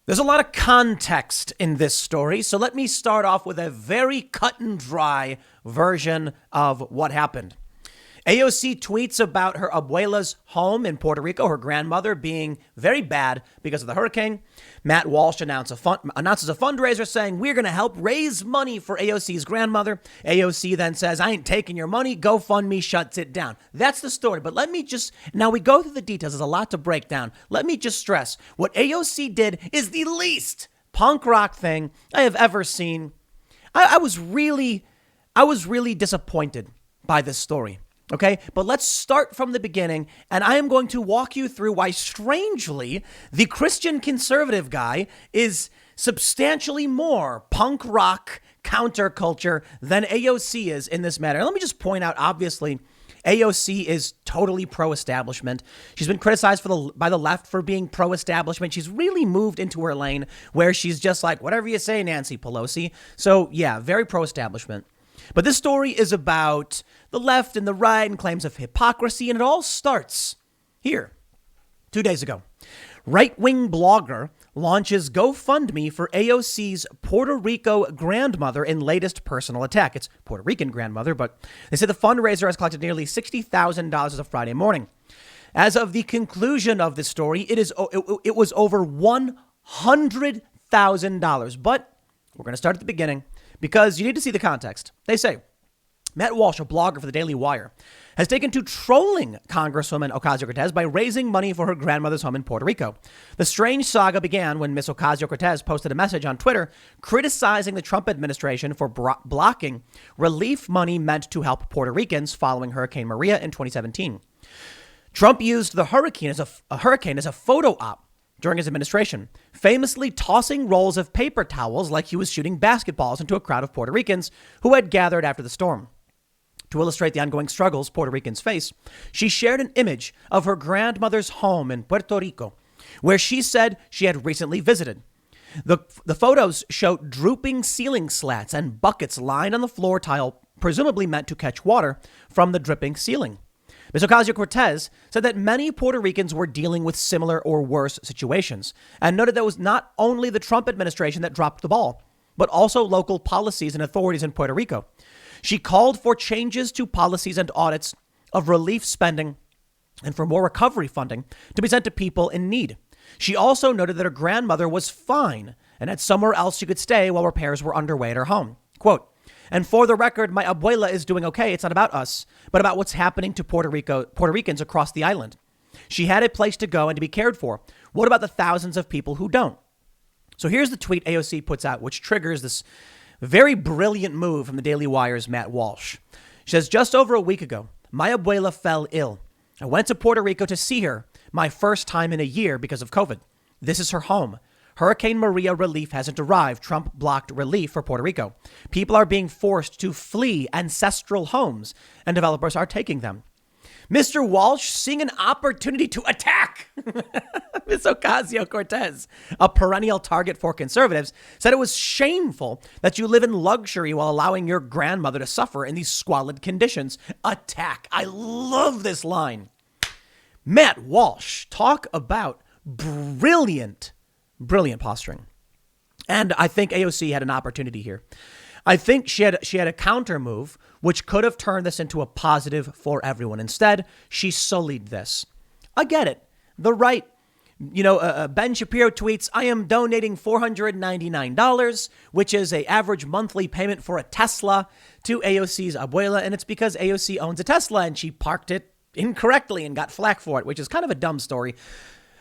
There's a lot of context in this story, so let me start off with a very cut and dry version of what happened. AOC tweets about her abuela's home in Puerto Rico, her grandmother, being very bad because of the hurricane. Matt Walsh announces a fundraiser saying, "We're going to help raise money for AOC's grandmother." AOC then says, "I ain't taking your money." GoFundMe shuts it down. That's the story. But now we go through the details. There's a lot to break down. Let me just stress what AOC did is the least punk rock thing I have ever seen. I was really disappointed by this story. Okay, but let's start from the beginning, and I am going to walk you through why, strangely, the Christian conservative guy is substantially more punk rock counterculture than AOC is in this matter. Let me just point out, obviously, AOC is totally pro-establishment. She's been criticized by the left for being pro-establishment. She's really moved into her lane where she's just like, whatever you say, Nancy Pelosi. So, yeah, very pro-establishment. But this story is about the left and the right and claims of hypocrisy, and it all starts here. 2 days ago, right-wing blogger launches GoFundMe for AOC's Puerto Rico grandmother in latest personal attack. It's Puerto Rican grandmother, but they say the fundraiser has collected nearly $60,000 as of Friday morning. As of the conclusion of this story, it was over $100,000. But we're going to start at the beginning, because you need to see the context. They say, Matt Walsh, a blogger for the Daily Wire, has taken to trolling Congresswoman Ocasio-Cortez by raising money for her grandmother's home in Puerto Rico. The strange saga began when Miss Ocasio-Cortez posted a message on Twitter criticizing the Trump administration for blocking relief money meant to help Puerto Ricans following Hurricane Maria in 2017. Trump used the hurricane as a photo op during his administration, famously tossing rolls of paper towels like he was shooting basketballs into a crowd of Puerto Ricans who had gathered after the storm. To illustrate the ongoing struggles Puerto Ricans face, she shared an image of her grandmother's home in Puerto Rico, where she said she had recently visited. The photos show drooping ceiling slats and buckets lined on the floor tile, presumably meant to catch water from the dripping ceiling. Ms. Ocasio-Cortez said that many Puerto Ricans were dealing with similar or worse situations, and noted that it was not only the Trump administration that dropped the ball, but also local policies and authorities in Puerto Rico. She called for changes to policies and audits of relief spending and for more recovery funding to be sent to people in need. She also noted that her grandmother was fine and had somewhere else she could stay while repairs were underway at her home. Quote, "And for the record, my abuela is doing okay. It's not about us, but about what's happening to Puerto Ricans across the island. She had a place to go and to be cared for. What about the thousands of people who don't?" So here's the tweet AOC puts out, which triggers this very brilliant move from the Daily Wire's Matt Walsh. She says, "Just over a week ago, my abuela fell ill. I went to Puerto Rico to see her, my first time in a year because of COVID. This is her home. Hurricane Maria relief hasn't arrived. Trump blocked relief for Puerto Rico. People are being forced to flee ancestral homes, and developers are taking them." Mr. Walsh seeing an opportunity to attack Ms. Ocasio-Cortez, a perennial target for conservatives, said it was shameful that you live in luxury while allowing your grandmother to suffer in these squalid conditions. Attack. I love this line. Matt Walsh, talk about brilliant posturing. And I think AOC had an opportunity here. I think she had a counter move, which could have turned this into a positive for everyone. Instead, she sullied this. I get it. The right, Ben Shapiro tweets, "I am donating $499, which is a average monthly payment for a Tesla, to AOC's abuela. And it's because AOC owns a Tesla and she parked it incorrectly and got flack for it," which is kind of a dumb story.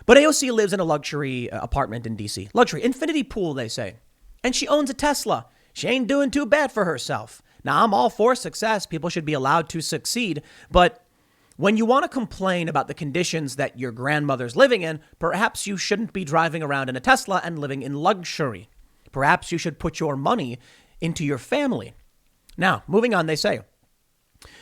But AOC lives in a luxury apartment in D.C. Luxury, infinity pool, they say. And she owns a Tesla. She ain't doing too bad for herself. Now, I'm all for success. People should be allowed to succeed. But when you want to complain about the conditions that your grandmother's living in, perhaps you shouldn't be driving around in a Tesla and living in luxury. Perhaps you should put your money into your family. Now, moving on, they say,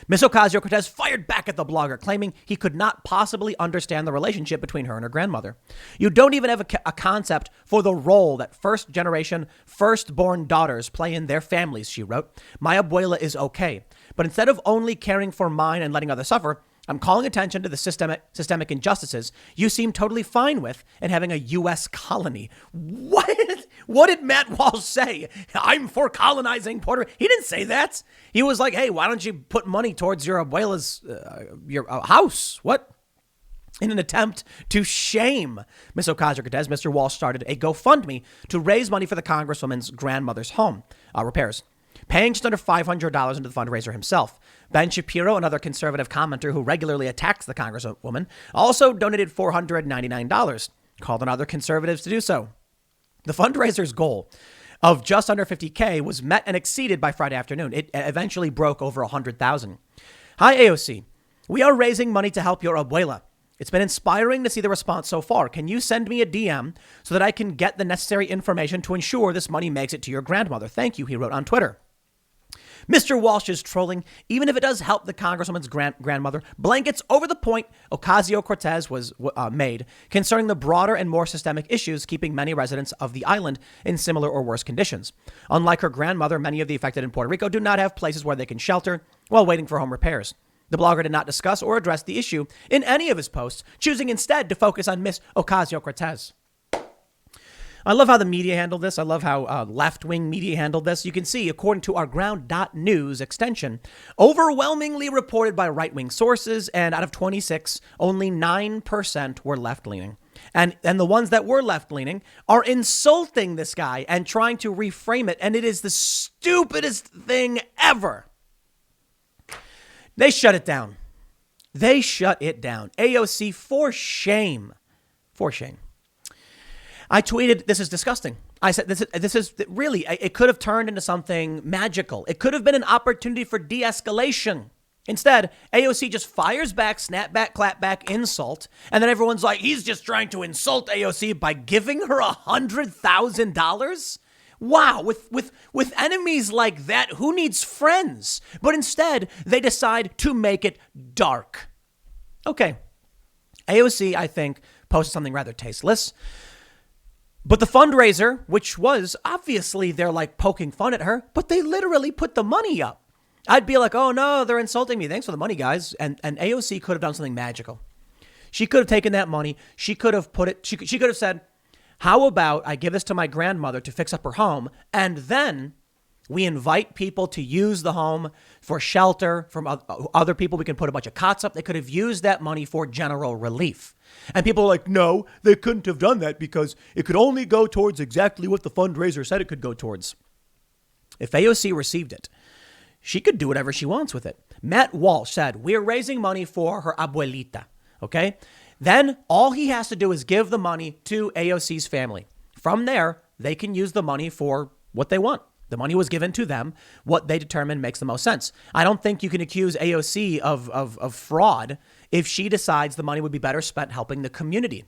Ms. Ocasio-Cortez fired back at the blogger, claiming he could not possibly understand the relationship between her and her grandmother. "You don't even have a concept for the role that first-generation, firstborn daughters play in their families," she wrote. "My abuela is okay. But instead of only caring for mine and letting others suffer, I'm calling attention to the systemic injustices you seem totally fine with in having a U.S. colony. What? What did Matt Walsh say? I'm for colonizing Puerto Rico. He didn't say that. He was like, hey, why don't you put money towards your abuela's your house? What? In an attempt to shame Ms. Ocasio-Cortez, Mr. Walsh started a GoFundMe to raise money for the Congresswoman's grandmother's home repairs, paying just under $500 into the fundraiser himself. Ben Shapiro, another conservative commenter who regularly attacks the Congresswoman, also donated $499, called on other conservatives to do so. The fundraiser's goal of just under $50K was met and exceeded by Friday afternoon. It eventually broke over $100,000. Hi, AOC. We are raising money to help your abuela. It's been inspiring to see the response so far. Can you send me a DM so that I can get the necessary information to ensure this money makes it to your grandmother? Thank you, he wrote on Twitter. Mr. Walsh's trolling, even if it does help the Congresswoman's grandmother, blankets over the point Ocasio-Cortez was made concerning the broader and more systemic issues keeping many residents of the island in similar or worse conditions. Unlike her grandmother, many of the affected in Puerto Rico do not have places where they can shelter while waiting for home repairs. The blogger did not discuss or address the issue in any of his posts, choosing instead to focus on Miss Ocasio-Cortez. I love how the media handled this. I love how left-wing media handled this. You can see, according to our ground.news extension, overwhelmingly reported by right-wing sources, and out of 26, only 9% were left-leaning. And the ones that were left-leaning are insulting this guy and trying to reframe it, and it is the stupidest thing ever. They shut it down. They shut it down. AOC, for shame. For shame. I tweeted, this is disgusting. I said, this is really, it could have turned into something magical. It could have been an opportunity for de-escalation. Instead, AOC just fires back, snap back, clap back, insult. And then everyone's like, he's just trying to insult AOC by giving her $100,000. Wow, with enemies like that, who needs friends? But instead, they decide to make it dark. Okay, AOC, I think, posted something rather tasteless. But the fundraiser, which was obviously they're like poking fun at her, but they literally put the money up. I'd be like, oh no, they're insulting me. Thanks for the money, guys. And AOC could have done something magical. She could have taken that money. She could have put it, she could have said, how about I give this to my grandmother to fix up her home, and then we invite people to use the home for shelter from other people. We can put a bunch of cots up. They could have used that money for general relief. And people are like, no, they couldn't have done that because it could only go towards exactly what the fundraiser said it could go towards. If AOC received it, she could do whatever she wants with it. Matt Walsh said, we're raising money for her abuelita. Okay. Then all he has to do is give the money to AOC's family. From there, they can use the money for what they want. The money was given to them. What they determine makes the most sense. I don't think you can accuse AOC of fraud if she decides the money would be better spent helping the community.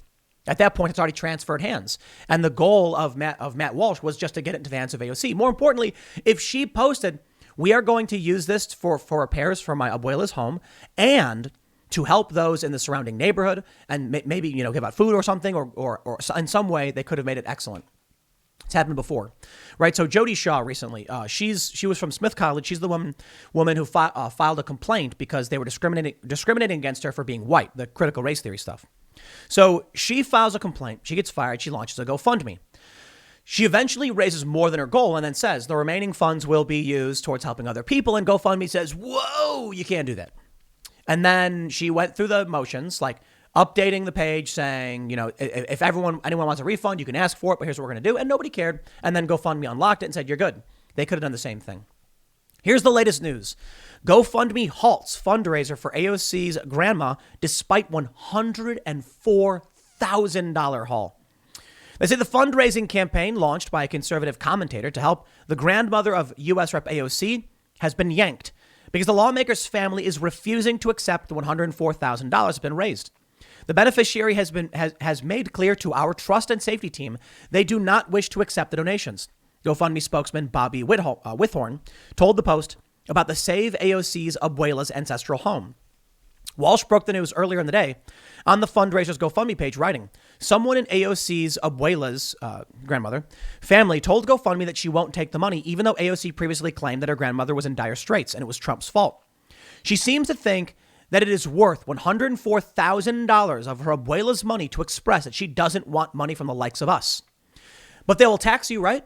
At that point, it's already transferred hands. And the goal of Matt Walsh was just to get it into the hands of AOC. More importantly, if she posted, we are going to use this for repairs for my abuela's home and to help those in the surrounding neighborhood and maybe, give out food or something or in some way, they could have made it excellent. It's happened before, right? So Jody Shaw recently, she was from Smith College. She's the woman who filed a complaint because they were discriminating against her for being white, the critical race theory stuff. So she files a complaint. She gets fired. She launches a GoFundMe. She eventually raises more than her goal and then says the remaining funds will be used towards helping other people. And GoFundMe says, whoa, you can't do that. And then she went through the motions, like updating the page saying, if anyone wants a refund, you can ask for it, but here's what we're going to do. And nobody cared. And then GoFundMe unlocked it and said, you're good. They could have done the same thing. Here's the latest news. GoFundMe halts fundraiser for AOC's grandma despite $104,000 haul. They say the fundraising campaign launched by a conservative commentator to help the grandmother of U.S. Rep. AOC has been yanked because the lawmaker's family is refusing to accept the $104,000 that's been raised. The beneficiary has made clear to our trust and safety team they do not wish to accept the donations. GoFundMe spokesman Bobby Withorn told the Post about the Save AOC's Abuela's ancestral home. Walsh broke the news earlier in the day on the fundraiser's GoFundMe page, writing, someone in AOC's Abuela's grandmother family told GoFundMe that she won't take the money, even though AOC previously claimed that her grandmother was in dire straits and it was Trump's fault. She seems to think that it is worth $104,000 of her abuela's money to express that she doesn't want money from the likes of us. But they will tax you, right?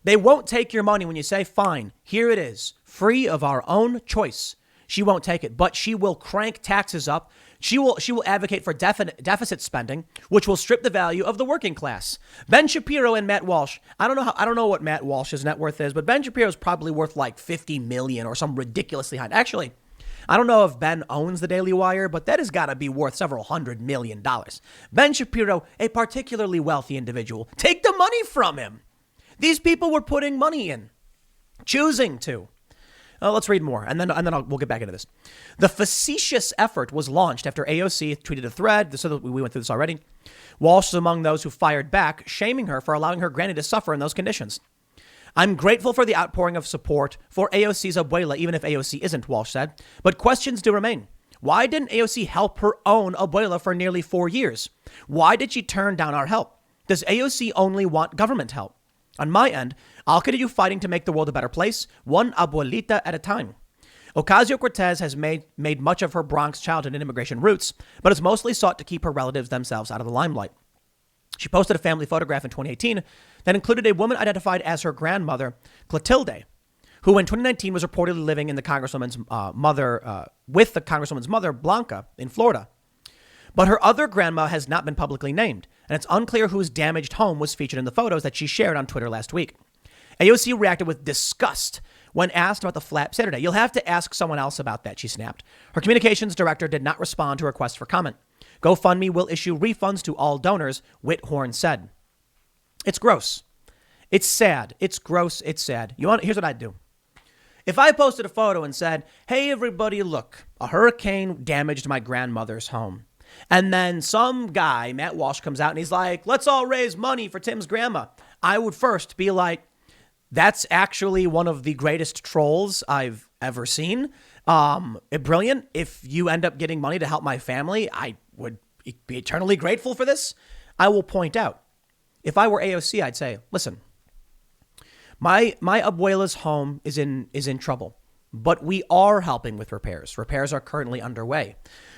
They won't take your money when you say, fine, here it is, free of our own choice. She won't take it, but she will crank taxes up. She will advocate for deficit spending, which will strip the value of the working class. Ben Shapiro and Matt Walsh. I don't know what Matt Walsh's net worth is, but Ben Shapiro is probably worth like 50 million or some ridiculously high. Actually, I don't know if Ben owns the Daily Wire, but that has got to be worth several $100 million. Ben Shapiro, a particularly wealthy individual. Take the money from him. These people were putting money in, choosing to. Let's read more, and then we'll get back into this. The facetious effort was launched after AOC tweeted a thread, so we went through this already. Walsh is among those who fired back, shaming her for allowing her granny to suffer in those conditions. I'm grateful for the outpouring of support for AOC's abuela, even if AOC isn't, Walsh said. But questions do remain. Why didn't AOC help her own abuela for nearly 4 years? Why did she turn down our help? Does AOC only want government help? On my end, I'll continue fighting to make the world a better place, one abuelita at a time. Ocasio-Cortez has made much of her Bronx childhood and immigration roots, but has mostly sought to keep her relatives themselves out of the limelight. She posted a family photograph in 2018 that included a woman identified as her grandmother, Clotilde, who in 2019 was reportedly living in the Congresswoman's with the Congresswoman's mother, Blanca, in Florida. But her other grandma has not been publicly named, and it's unclear whose damaged home was featured in the photos that she shared on Twitter last week. AOC reacted with disgust when asked about the flap Saturday. You'll have to ask someone else about that, she snapped. Her communications director did not respond to requests for comment. GoFundMe will issue refunds to all donors, Whithorn said. It's gross. It's sad. It's gross. It's sad. Here's what I'd do. If I posted a photo and said, hey, everybody, look, a hurricane damaged my grandmother's home. And then some guy, Matt Walsh, comes out and he's like, let's all raise money for Tim's grandma. I would first be like, that's actually one of the greatest trolls I've ever seen. Brilliant. If you end up getting money to help my family, I would be eternally grateful for this. I will point out, if I were AOC, I'd say, listen, my abuela's home is in trouble, but we are helping with repairs. Repairs are currently underway.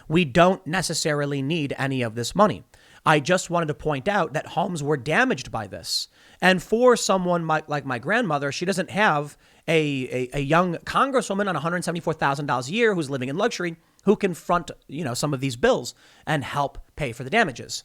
We don't necessarily need any of this money. I just wanted to point out that homes were damaged by this. And for someone like my grandmother, she doesn't have a young congresswoman on $174,000 a year who's living in luxury who can front, some of these bills and help pay for the damages.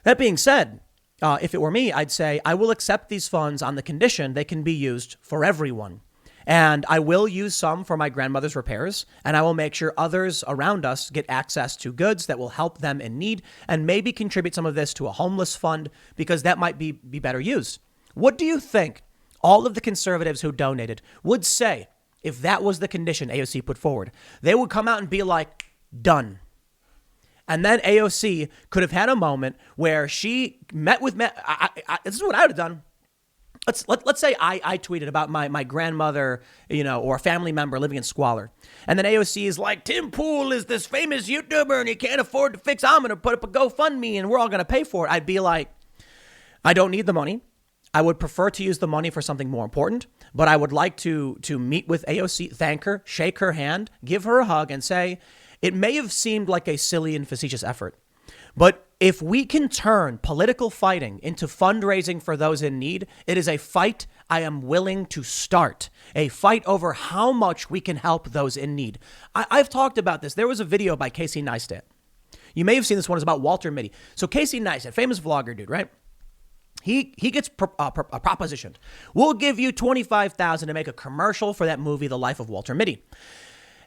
That being said, if it were me, I'd say I will accept these funds on the condition they can be used for everyone. And I will use some for my grandmother's repairs, and I will make sure others around us get access to goods that will help them in need, and maybe contribute some of this to a homeless fund, because that might be better used. What do you think all of the conservatives who donated would say if that was the condition AOC put forward? They would come out and be like, done. And then AOC could have had a moment where she met with Matt. This is what I would have done. Let's say I tweeted about my grandmother, or a family member living in squalor. And then AOC is like, Tim Pool is this famous YouTuber and he can't afford to fix. I'm going to put up a GoFundMe and we're all going to pay for it. I'd be like, I don't need the money. I would prefer to use the money for something more important, but I would like to meet with AOC, thank her, shake her hand, give her a hug and say, it may have seemed like a silly and facetious effort, but if we can turn political fighting into fundraising for those in need, it is a fight I am willing to start, a fight over how much we can help those in need. I've talked about this. There was a video by Casey Neistat. You may have seen this one. It's about Walter Mitty. So Casey Neistat, famous vlogger dude, right? He gets propositioned. We'll give you $25,000 to make a commercial for that movie, The Life of Walter Mitty.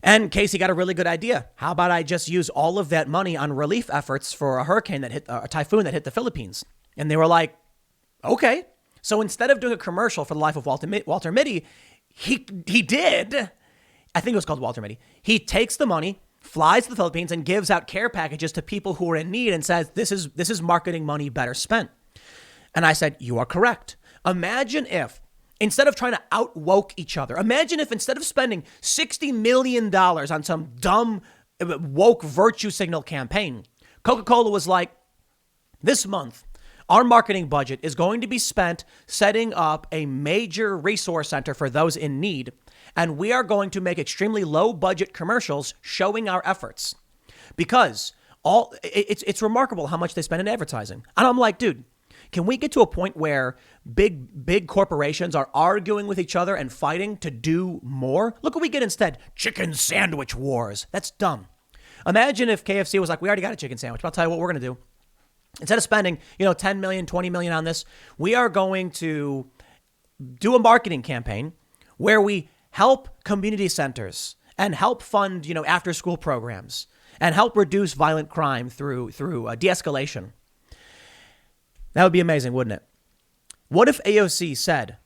And Casey got a really good idea. How about I just use all of that money on relief efforts for a typhoon that hit the Philippines? And they were like, okay. So instead of doing a commercial for The Life of Walter Mitty, he did. I think it was called Walter Mitty. He takes the money, flies to the Philippines, and gives out care packages to people who are in need and says, this is marketing money better spent. And I said, you are correct. Imagine if, instead of trying to out-woke each other, imagine if instead of spending $60 million on some dumb woke virtue signal campaign, Coca-Cola was like, this month, our marketing budget is going to be spent setting up a major resource center for those in need. and we are going to make extremely low budget commercials showing our efforts, because it's remarkable how much they spend in advertising. And I'm like, dude, can we get to a point where big corporations are arguing with each other and fighting to do more? Look what we get instead. Chicken sandwich wars. That's dumb. Imagine if KFC was like, we already got a chicken sandwich, but I'll tell you what we're going to do. Instead of spending, 10 million, 20 million on this, we are going to do a marketing campaign where we help community centers and help fund, after school programs and help reduce violent crime through de-escalation. That would be amazing, wouldn't it? What if AOC said,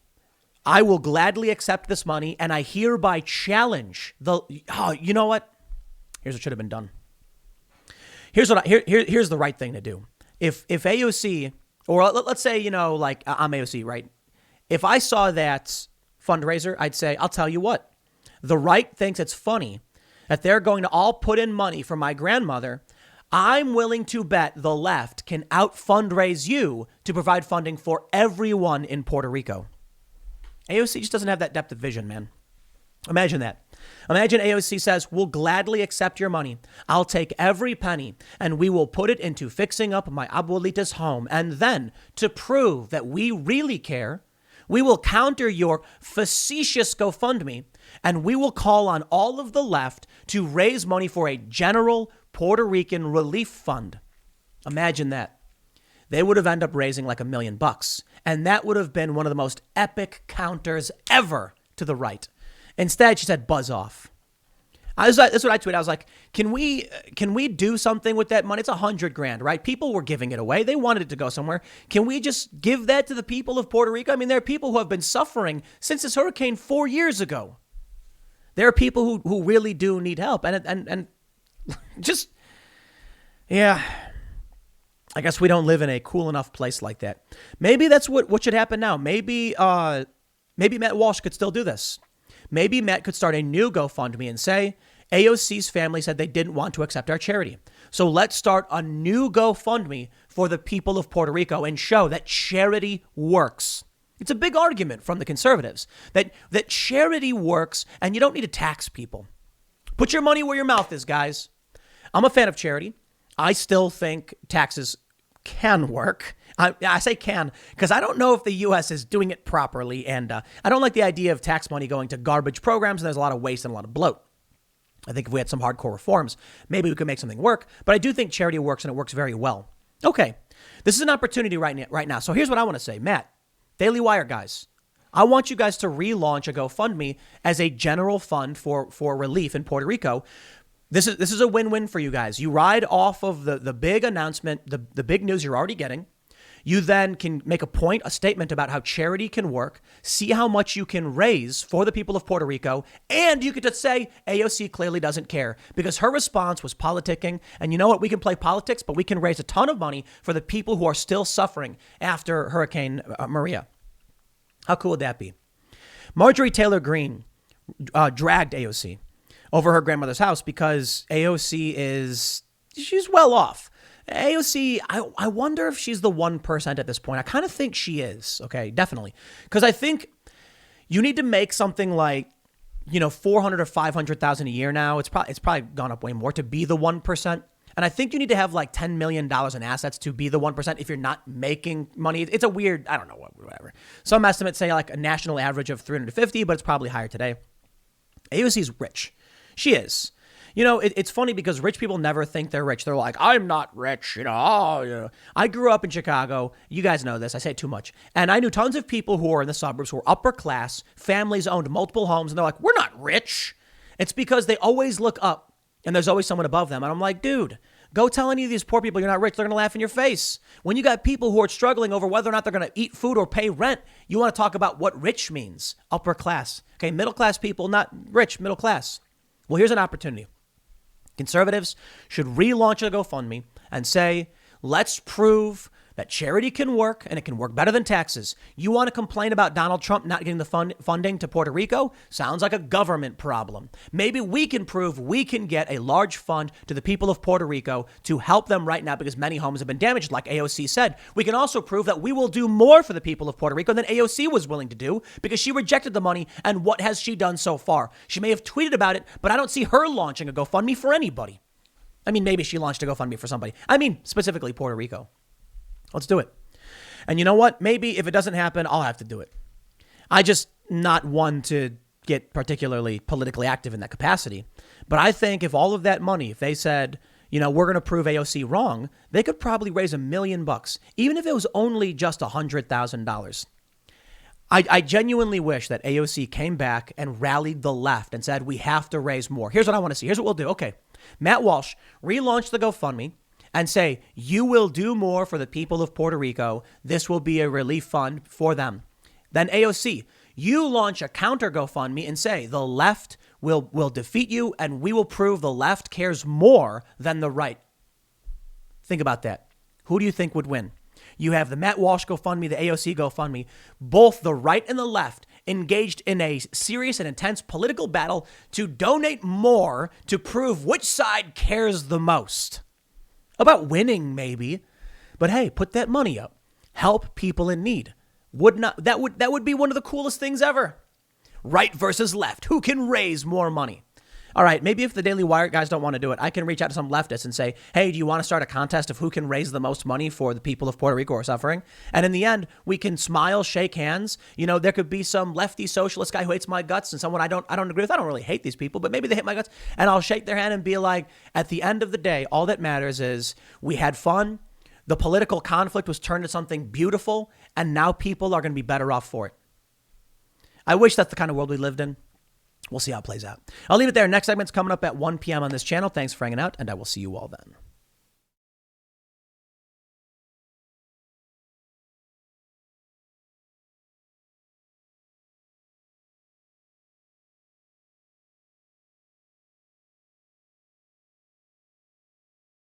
I will gladly accept this money and I hereby challenge you know what? Here's what should have been done. Here's the right thing to do. If AOC, or let's say, I'm AOC, right? If I saw that fundraiser, I'd say, I'll tell you what, the right thinks it's funny that they're going to all put in money for my grandmother. I'm willing to bet the left can out fundraise you to provide funding for everyone in Puerto Rico. AOC just doesn't have that depth of vision, man. Imagine that. Imagine AOC says, we'll gladly accept your money. I'll take every penny and we will put it into fixing up my abuelita's home. And then to prove that we really care, we will counter your facetious GoFundMe and we will call on all of the left to raise money for a general Puerto Rican relief fund. Imagine that. They would have ended up raising like $1 million. And that would have been one of the most epic counters ever to the right. Instead, she said, buzz off. That's what I tweeted. I was like, can we do something with that money? It's $100,000, right? People were giving it away. They wanted it to go somewhere. Can we just give that to the people of Puerto Rico? I mean, there are people who have been suffering since this hurricane 4 years ago. There are people who really do need help. And just, yeah, I guess we don't live in a cool enough place like that. Maybe that's what should happen now. Maybe Matt Walsh could still do this. Maybe Matt could start a new GoFundMe and say, AOC's family said they didn't want to accept our charity. So let's start a new GoFundMe for the people of Puerto Rico and show that charity works. It's a big argument from the conservatives that charity works and you don't need to tax people. Put your money where your mouth is, guys. I'm a fan of charity. I still think taxes can work. I say can because I don't know if the U.S. is doing it properly. And I don't like the idea of tax money going to garbage programs. And there's a lot of waste and a lot of bloat. I think if we had some hardcore reforms, maybe we could make something work. But I do think charity works and it works very well. Okay, this is an opportunity right now. So here's what I want to say. Matt, Daily Wire guys, I want you guys to relaunch a GoFundMe as a general fund for relief in Puerto Rico. This is a win-win for you guys. You ride off of the big announcement, the big news you're already getting. You then can make a statement about how charity can work, see how much you can raise for the people of Puerto Rico, and you could just say AOC clearly doesn't care because her response was politicking. And you know what? We can play politics, but we can raise a ton of money for the people who are still suffering after Hurricane Maria. How cool would that be? Marjorie Taylor Greene dragged AOC over her grandmother's house because AOC she's well off. AOC, I wonder if she's the 1% at this point. I kind of think she is. Okay, definitely. Because I think you need to make something like, $400,000 or $500,000 a year now. It's probably gone up way more to be the 1%. And I think you need to have like $10 million in assets to be the 1% if you're not making money. It's a weird, I don't know, whatever. Some estimates say like a national average of 350, but it's probably higher today. AOC's rich. She is. It's funny because rich people never think they're rich. They're like, I'm not rich. I grew up in Chicago. You guys know this. I say it too much. And I knew tons of people who were in the suburbs who were upper class. Families owned multiple homes. And they're like, we're not rich. It's because they always look up and there's always someone above them. And I'm like, dude, go tell any of these poor people you're not rich. They're going to laugh in your face. When you got people who are struggling over whether or not they're going to eat food or pay rent, you want to talk about what rich means. Upper class. Okay, middle class people, not rich, middle class. Well, here's an opportunity. Conservatives should relaunch a GoFundMe and say, let's prove that charity can work and it can work better than taxes. You want to complain about Donald Trump not getting the funding to Puerto Rico? Sounds like a government problem. Maybe we can prove we can get a large fund to the people of Puerto Rico to help them right now because many homes have been damaged, like AOC said. We can also prove that we will do more for the people of Puerto Rico than AOC was willing to do because she rejected the money. And what has she done so far? She may have tweeted about it, but I don't see her launching a GoFundMe for anybody. I mean, maybe she launched a GoFundMe for somebody. I mean, specifically Puerto Rico. Let's do it. And you know what? Maybe if it doesn't happen, I'll have to do it. I just not one to get particularly politically active in that capacity. But I think if all of that money, if they said, we're going to prove AOC wrong, they could probably raise $1 million, even if it was only just $100,000. I genuinely wish that AOC came back and rallied the left and said, we have to raise more. Here's what I want to see. Here's what we'll do. Okay. Matt Walsh, relaunch the GoFundMe and say, you will do more for the people of Puerto Rico. This will be a relief fund for them. Then AOC, you launch a counter GoFundMe and say, the left will defeat you and we will prove the left cares more than the right. Think about that. Who do you think would win? You have the Matt Walsh GoFundMe, the AOC GoFundMe, both the right and the left engaged in a serious and intense political battle to donate more to prove which side cares the most. About winning, maybe. But hey, put that money up. Help people in need. That would be one of the coolest things ever. Right versus left. Who can raise more money? All right, maybe if the Daily Wire guys don't want to do it, I can reach out to some leftists and say, hey, do you want to start a contest of who can raise the most money for the people of Puerto Rico who are suffering? And in the end, we can smile, shake hands. There could be some lefty socialist guy who hates my guts and someone I don't agree with. I don't really hate these people, but maybe they hate my guts. And I'll shake their hand and be like, at the end of the day, all that matters is we had fun. The political conflict was turned into something beautiful. And now people are going to be better off for it. I wish that's the kind of world we lived in. We'll see how it plays out. I'll leave it there. Next segment's coming up at 1 p.m. on this channel. Thanks for hanging out, and I will see you all then.